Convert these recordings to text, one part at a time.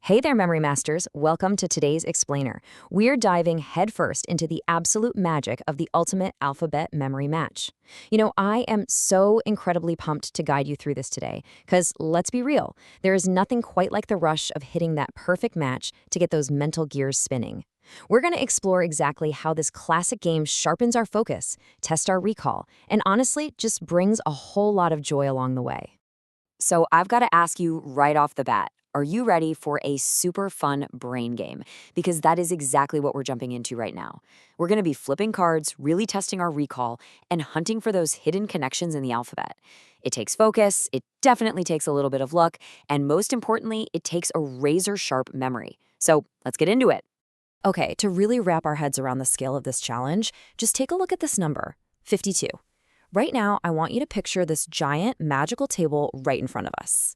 Hey there, Memory Masters. Welcome to today's Explainer. We're diving headfirst into the absolute magic of the ultimate alphabet memory match. I am so incredibly pumped to guide you through this today, because let's be real, there is nothing quite like the rush of hitting that perfect match to get those mental gears spinning. We're going to explore exactly how this classic game sharpens our focus, tests our recall, and honestly, just brings a whole lot of joy along the way. So I've got to ask you right off the bat, are you ready for a super fun brain game? Because that is exactly what we're jumping into right now. We're going to be flipping cards, really testing our recall, and hunting for those hidden connections in the alphabet. It takes focus, it definitely takes a little bit of luck, and most importantly, it takes a razor-sharp memory. So let's get into it. Okay, to really wrap our heads around the scale of this challenge, just take a look at this number, 52. Right now, I want you to picture this giant magical table right in front of us.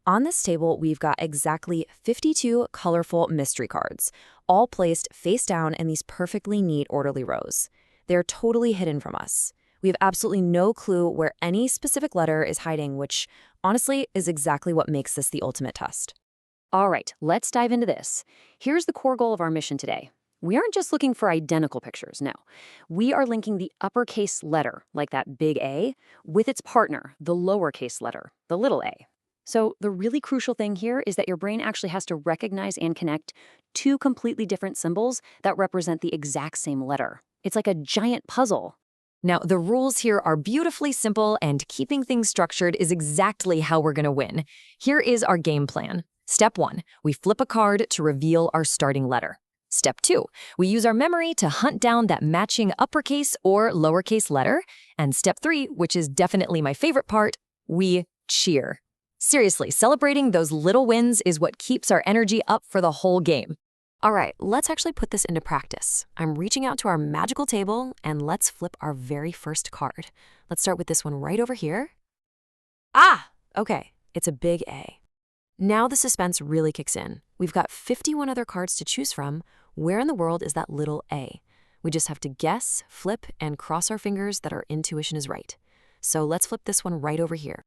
On this table, we've got exactly 52 colorful mystery cards, all placed face down in these perfectly neat, orderly rows. They're totally hidden from us. We have absolutely no clue where any specific letter is hiding, which, honestly, is exactly what makes this the ultimate test. All right, let's dive into this. Here's the core goal of our mission today. We aren't just looking for identical pictures, no. We are linking the uppercase letter, like that big A, with its partner, the lowercase letter, the little a. So the really crucial thing here is that your brain actually has to recognize and connect two completely different symbols that represent the exact same letter. It's like a giant puzzle. Now, the rules here are beautifully simple, and keeping things structured is exactly how we're going to win. Here is our game plan. Step 1, we flip a card to reveal our starting letter. Step 2, we use our memory to hunt down that matching uppercase or lowercase letter. And step 3, which is definitely my favorite part, we cheer. Seriously, celebrating those little wins is what keeps our energy up for the whole game. All right, let's actually put this into practice. I'm reaching out to our magical table, and let's flip our very first card. Let's start with this one right over here. Okay, it's a big A. Now the suspense really kicks in. We've got 51 other cards to choose from. Where in the world is that little A? We just have to guess, flip, and cross our fingers that our intuition is right. So let's flip this one right over here.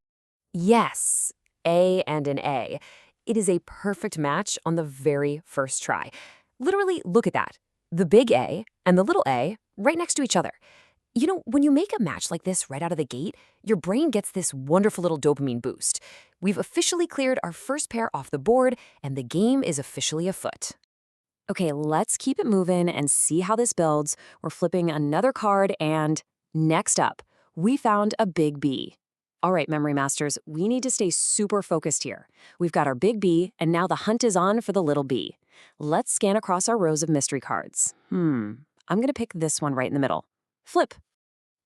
Yes, A and an A. It is a perfect match on the very first try. Literally, look at that. The big A and the little a right next to each other. When you make a match like this right out of the gate, your brain gets this wonderful little dopamine boost. We've officially cleared our first pair off the board, and the game is officially afoot. Okay, let's keep it moving and see how this builds. We're flipping another card, and next up, we found a big B. All right, Memory Masters, we need to stay super focused here. We've got our big B, and now the hunt is on for the little b. Let's scan across our rows of mystery cards. I'm going to pick this one right in the middle. Flip.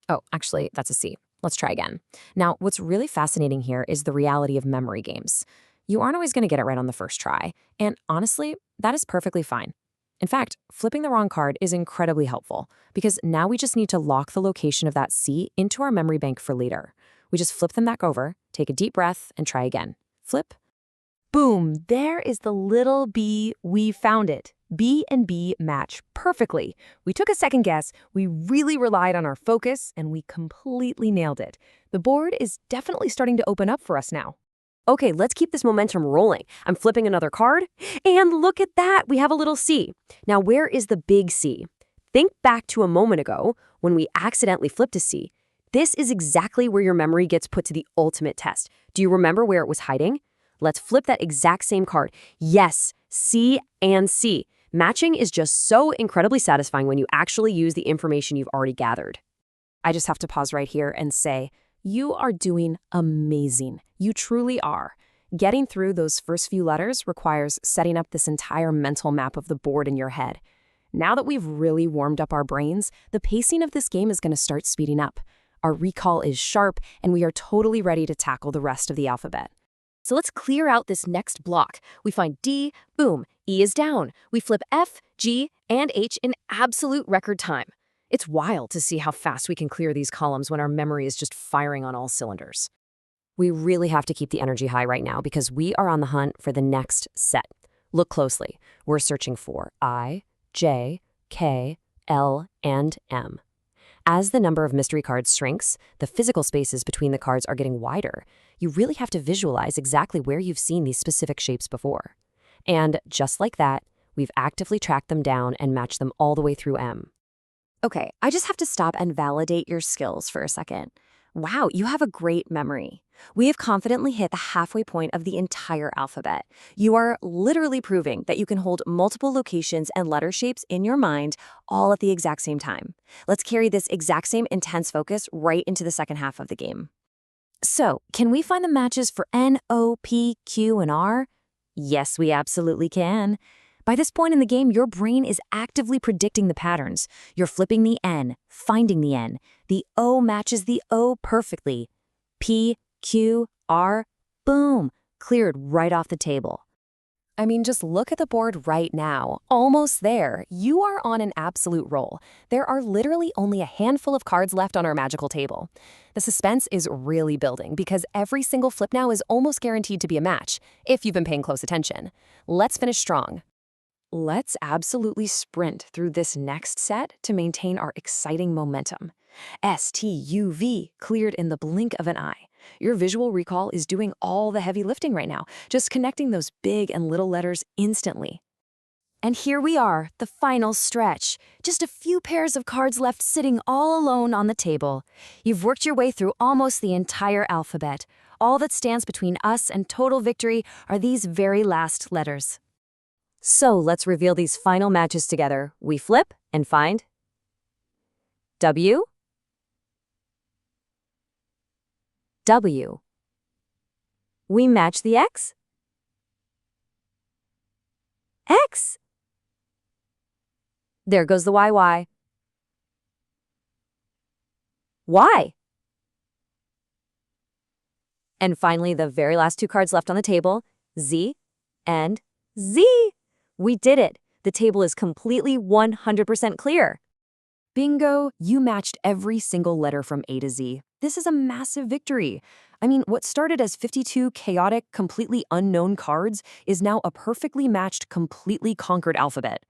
Oh, actually, that's a C. Let's try again. Now, what's really fascinating here is the reality of memory games. You aren't always going to get it right on the first try, and honestly, that is perfectly fine. In fact, flipping the wrong card is incredibly helpful, because now we just need to lock the location of that C into our memory bank for later. We just flip them back over, take a deep breath, and try again. Flip. Boom, there is the little B. We found it. B and B match perfectly. We took a second guess, we really relied on our focus, and we completely nailed it. The board is definitely starting to open up for us now. Okay, let's keep this momentum rolling. I'm flipping another card, and look at that, we have a little C. Now, where is the big C? Think back to a moment ago when we accidentally flipped a C. This is exactly where your memory gets put to the ultimate test. Do you remember where it was hiding? Let's flip that exact same card. Yes, C and C. Matching is just so incredibly satisfying when you actually use the information you've already gathered. I just have to pause right here and say, you are doing amazing. You truly are. Getting through those first few letters requires setting up this entire mental map of the board in your head. Now that we've really warmed up our brains, the pacing of this game is going to start speeding up. Our recall is sharp, and we are totally ready to tackle the rest of the alphabet. So let's clear out this next block. We find D, boom, E is down. We flip F, G, and H in absolute record time. It's wild to see how fast we can clear these columns when our memory is just firing on all cylinders. We really have to keep the energy high right now because we are on the hunt for the next set. Look closely. We're searching for I, J, K, L, and M. As the number of mystery cards shrinks, the physical spaces between the cards are getting wider. You really have to visualize exactly where you've seen these specific shapes before. And just like that, we've actively tracked them down and matched them all the way through M. Okay, I just have to stop and validate your skills for a second. Wow, you have a great memory. We have confidently hit the halfway point of the entire alphabet. You are literally proving that you can hold multiple locations and letter shapes in your mind all at the exact same time. Let's carry this exact same intense focus right into the second half of the game. So, can we find the matches for N, O, P, Q, and R? Yes, we absolutely can. By this point in the game, your brain is actively predicting the patterns. You're flipping the N, finding the N. The O matches the O perfectly. P, Q, R, boom, cleared right off the table. I mean, just look at the board right now. Almost there. You are on an absolute roll. There are literally only a handful of cards left on our magical table. The suspense is really building because every single flip now is almost guaranteed to be a match, if you've been paying close attention. Let's finish strong. Let's absolutely sprint through this next set to maintain our exciting momentum. STUV cleared in the blink of an eye. Your visual recall is doing all the heavy lifting right now, just connecting those big and little letters instantly. And here we are, the final stretch. Just a few pairs of cards left sitting all alone on the table. You've worked your way through almost the entire alphabet. All that stands between us and total victory are these very last letters. So let's reveal these final matches together. We flip and find W, W. We match the X, X. There goes the YY, Y. And finally, the very last two cards left on the table, Z and Z. We did it. The table is completely 100% clear. Bingo, you matched every single letter from A to Z. This is a massive victory. I mean, what started as 52 chaotic, completely unknown cards is now a perfectly matched, completely conquered alphabet.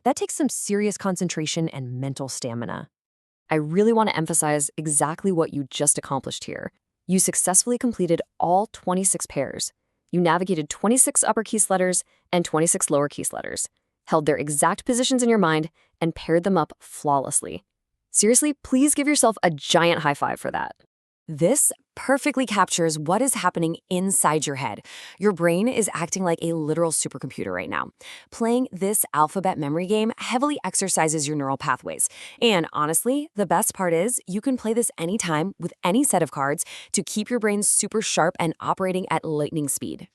That takes some serious concentration and mental stamina. I really want to emphasize exactly what you just accomplished here. You successfully completed all 26 pairs. You navigated 26 uppercase letters and 26 lowercase letters, held their exact positions in your mind, and paired them up flawlessly. Seriously, please give yourself a giant high five for that. This perfectly captures what is happening inside your head. Your brain is acting like a literal supercomputer right now. Playing this alphabet memory game heavily exercises your neural pathways. And honestly, the best part is you can play this anytime with any set of cards to keep your brain super sharp and operating at lightning speed.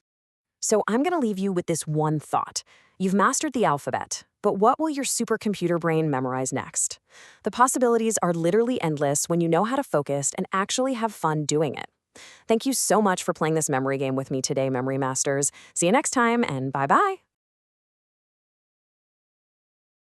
So I'm going to leave you with this one thought. You've mastered the alphabet, but what will your supercomputer brain memorize next? The possibilities are literally endless when you know how to focus and actually have fun doing it. Thank you so much for playing this memory game with me today, Memory Masters. See you next time, and bye-bye.